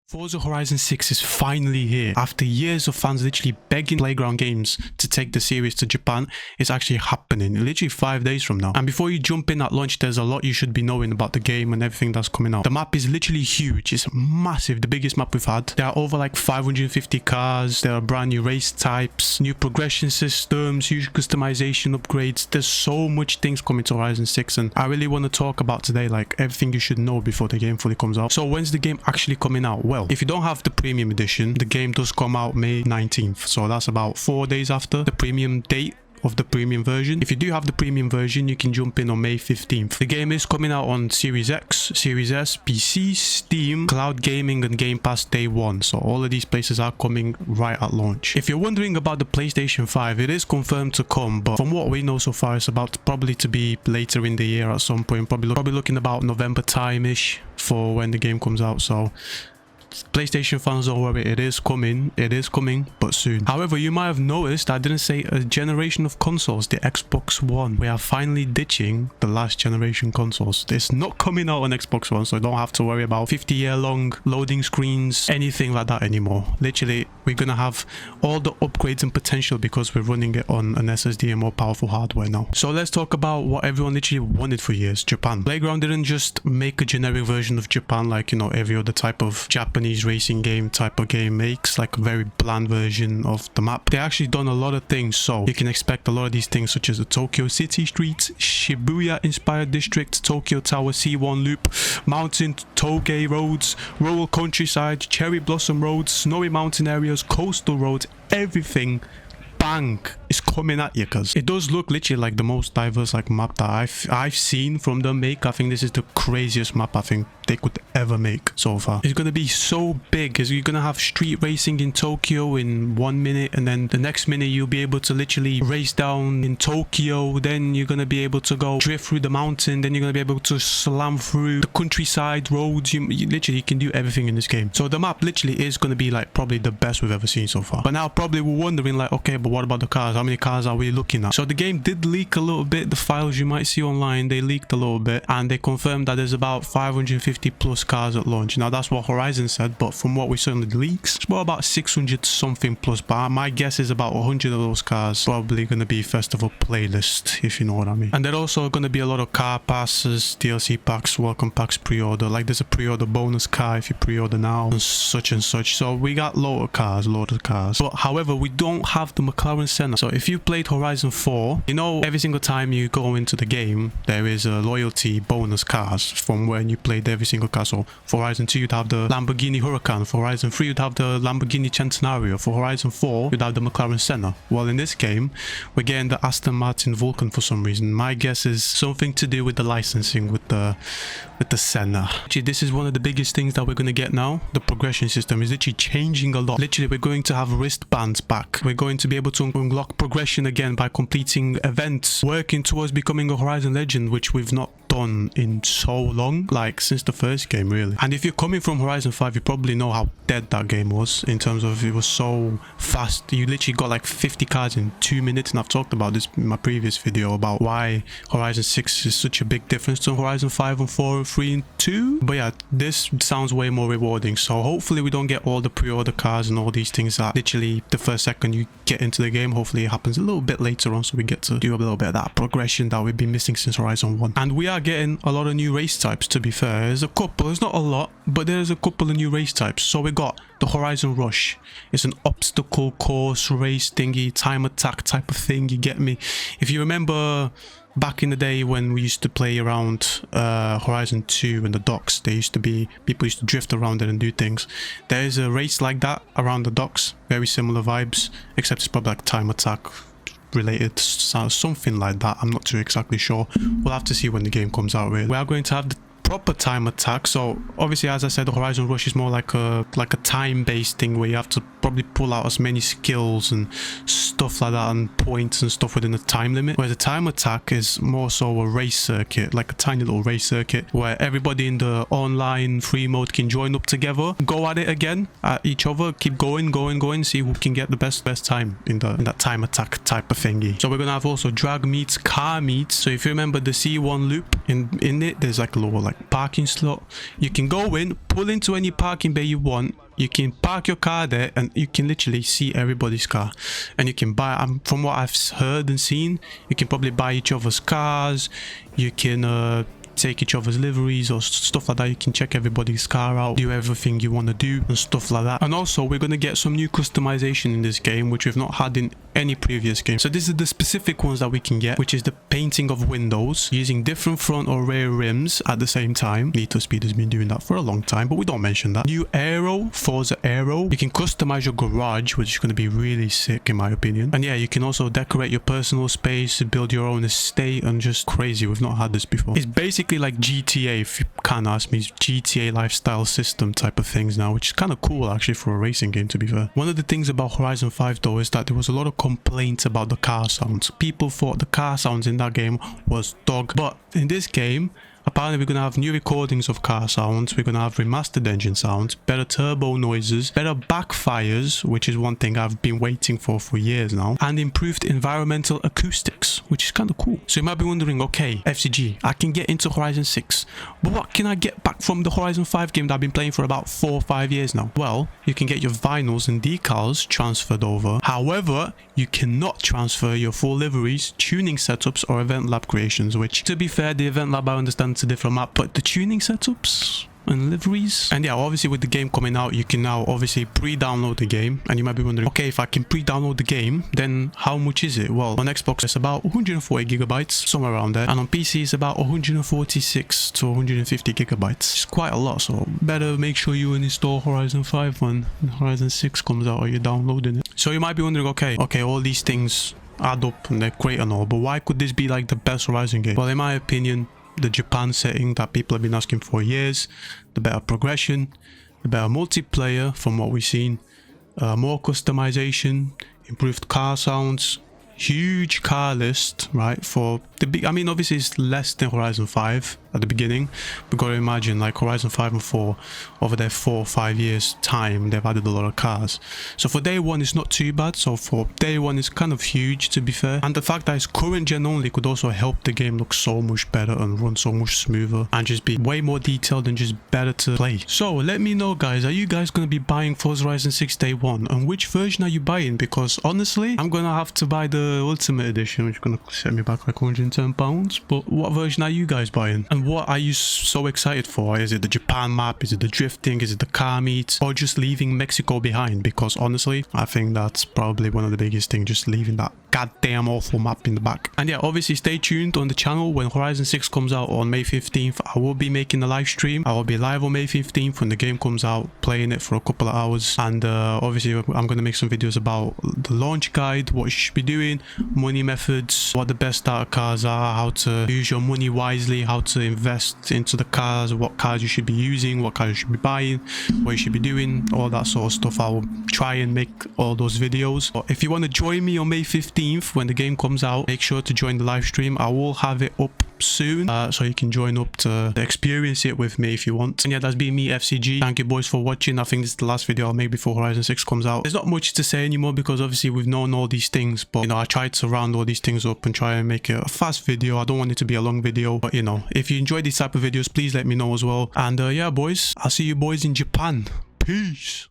Forza Horizon 6 is finally here. After years of fans literally begging Playground Games to take the series to Japan, it's actually happening literally 5 days from now. And before you jump in at launch, there's a lot you should be knowing about the game and everything that's coming out. The map is literally huge. It's massive, the biggest map we've had. There are over like 550 cars. There are brand new race types, new progression systems, huge customization upgrades. There's so much things coming to Horizon 6, and I really want to talk about today like everything you should know before the game fully comes out. So when's the game actually coming out? Well, if you don't have the premium edition, the game does come out May 19th. So that's about 4 days after the premium date of the premium version. If you do have the premium version, you can jump in on May 15th. The game is coming out on Series X, Series S, PC, Steam, Cloud Gaming and Game Pass day one. So all of these places are coming right at launch. If you're wondering about the PlayStation 5, it is confirmed to come, but from what we know so far, it's about probably to be later in the year at some point. Probably looking about November time-ish for when the game comes out. So PlayStation fans, don't worry, it is coming, but soon. However, you might have noticed I didn't say a generation of consoles, the Xbox One. We are finally ditching the last generation consoles. It's not coming out on Xbox One, so you don't have to worry about 50-year-long loading screens, anything like that anymore. Literally, we're gonna have all the upgrades and potential because we're running it on an SSD and more powerful hardware now. So let's talk about what everyone literally wanted for years: Japan. Playground didn't just make a generic version of Japan like, you know, every other type of Japanese racing game type of game makes, like a very bland version of the map. They actually done a lot of things, so you can expect a lot of these things, such as the Tokyo City streets, Shibuya inspired district, Tokyo Tower C1 loop, mountain toge roads, rural countryside, cherry blossom roads, snowy mountain areas, coastal roads, everything bang is coming at you, because it does look literally like the most diverse like map that I've seen from them make. I think this is the craziest map I think they could ever make so far. It's gonna be so big, because you're gonna have street racing in Tokyo in 1 minute, and then the next minute you'll be able to literally race down in Tokyo. Then you're gonna be able to go drift through the mountain. Then you're gonna be able to slam through the countryside roads. You literally can do everything in this game. So the map literally is gonna be like probably the best we've ever seen so far. But now probably we're wondering like, okay, but what about the cars? How many cars are we looking at? So the game did leak a little bit. The files you might see online, they leaked a little bit, and they confirmed that there's about 550 plus cars at launch. Now that's what Horizon said, but from what we saw in the leaks, it's more about 600 something plus. But my guess is about 100 of those cars probably going to be festival playlist, if you know what I mean. And there's also going to be a lot of car passes, DLC packs, welcome packs, pre-order. Like there's a pre-order bonus car if you pre-order now, and such and such. So we got load of cars. But however, we don't have the McLaren Senna. So if you played Horizon 4, you know every single time you go into the game, there is a loyalty bonus cars from when you played every single car. So for Horizon 2, you'd have the Lamborghini Huracan. For Horizon 3, you'd have the Lamborghini Centenario. For Horizon 4, you'd have the McLaren Senna. Well, in this game, we're getting the Aston Martin Vulcan for some reason. My guess is something to do with the licensing with the Senna. Actually, this is one of the biggest things that we're going to get now. The progression system is literally changing a lot. Literally, we're going to have wristbands back. We're going to be able to unlock progression again by completing events, working towards becoming a Horizon legend, which we've not done in so long, like since the first game really. And if you're coming from Horizon 5, you probably know how dead that game was in terms of it was so fast. You literally got like 50 cars in 2 minutes, and I've talked about this in my previous video about why Horizon 6 is such a big difference to Horizon 5 and 4 and 3 and 2. But yeah, this sounds way more rewarding, so hopefully we don't get all the pre-order cars and all these things that literally the first second you get into the game. Hopefully it happens a little bit later on, so we get to do a little bit of that progression that we've been missing since Horizon 1. And we are getting a lot of new race types, to be fair. There's a couple, it's not a lot, but there's a couple of new race types. So we got the Horizon Rush. It's an obstacle course race thingy, time attack type of thing, you get me? If you remember back in the day when we used to play around Horizon 2 in the docks, there used to be people used to drift around it and do things. There is a race like that around the docks, very similar vibes, except it's probably like time attack related, something like that. I'm not too exactly sure. We'll have to see when the game comes out really. We are going to have the proper time attack. So obviously, as I said, the Horizon Rush is more like a time-based thing where you have to probably pull out as many skills and stuff like that and points and stuff within a time limit. Whereas the time attack is more so a race circuit, like a tiny little race circuit where everybody in the online free mode can join up together, go at it again at each other, keep going, see who can get the best time in that time attack type of thingy. So we're gonna have also drag meets, car meets. So if you remember the C1 loop, in it there's like a little like parking slot. You can go in, pull into any parking bay you want. You can park your car there and you can literally see everybody's car, and you can buy, from what I've heard and seen, you can probably buy each other's cars. You can take each other's liveries or stuff like that. You can check everybody's car out, do everything you want to do and stuff like that. And also we're going to get some new customization in this game, which we've not had in any previous game. So this is the specific ones that we can get, which is the painting of windows using different front or rear rims at the same time. Need to Speed has been doing that for a long time, but we don't mention that. New aero, Forza Aero. You can customize your garage, which is going to be really sick in my opinion. And yeah, you can also decorate your personal space, build your own estate, and just crazy. We've not had this before. It's basically like GTA, if you can't ask me. GTA lifestyle system type of things now, which is kind of cool actually for a racing game, to be fair. One of the things about Horizon 5 though is that there was a lot of complaints about the car sounds. People thought the car sounds in that game was dog, but in this game apparently we're going to have new recordings of car sounds, we're going to have remastered engine sounds, better turbo noises, better backfires, which is one thing I've been waiting for years now, and improved environmental acoustics, which is kind of cool. So you might be wondering, okay, FCG, I can get into Horizon 6, but what can I get back from the Horizon 5 game that I've been playing for about 4 or 5 years now? Well, you can get your vinyls and decals transferred over. However, you cannot transfer your full liveries, tuning setups, or event lab creations, which, to be fair, the event lab I understand it's a different map, but the tuning setups and liveries, and yeah, obviously with the game coming out, you can now obviously pre-download the game. And you might be wondering, okay, if I can pre-download the game, then how much is it? Well, on Xbox it's about 140 gigabytes, somewhere around there, and on PC it's about 146 to 150 gigabytes. It's quite a lot, so better make sure you install Horizon 5 when Horizon 6 comes out, or you're downloading it. So you might be wondering, okay, all these things add up and they're great and all, but why could this be like the best Horizon game? Well, in my opinion, the Japan setting that people have been asking for years, the better progression, the better multiplayer from what we've seen, more customization, improved car sounds, huge car list, right? For the big, I mean, obviously it's less than Horizon 5 at the beginning. We've got to imagine like Horizon 5 and 4, over their 4 or 5 years time, they've added a lot of cars. So for day one, it's not too bad. So for day one, it's kind of huge, to be fair. And the fact that it's current gen only could also help the game look so much better and run so much smoother and just be way more detailed and just better to play. So let me know, guys, are you guys going to be buying Forza Horizon 6 day one? And which version are you buying? Because honestly, I'm going to have to buy the Ultimate Edition, which is going to set me back like £110. But what version are you guys buying? And what are you so excited for? Is it the Japan map? Is it the drifting? Is it the car meets? Or just leaving Mexico behind? Because honestly, I think that's probably one of the biggest things, just leaving that goddamn awful map in the back. And yeah, obviously stay tuned on the channel. When Horizon 6 comes out on May 15th, I will be making a live stream. I will be live on May 15th when the game comes out, playing it for a couple of hours. And obviously I'm going to make some videos about the launch guide, what you should be doing, money methods, what the best starter cars are, how to use your money wisely, how to invest into the cars, what cars you should be using, what cars you should be buying, what you should be doing, all that sort of stuff. I will try and make all those videos. But if you want to join me on May 15th when the game comes out, make sure to join the live stream. I will have it up soon, so you can join up to experience it with me if you want. And yeah, that's been me, FCG. Thank you boys for watching. I think this is the last video I'll make before Horizon 6 comes out. There's not much to say anymore because obviously we've known all these things, but you know, I tried to round all these things up and try and make it a fast video. I don't want it to be a long video, but you know, if you enjoy these type of videos, please let me know as well. And yeah boys, I'll see you boys in Japan. Peace.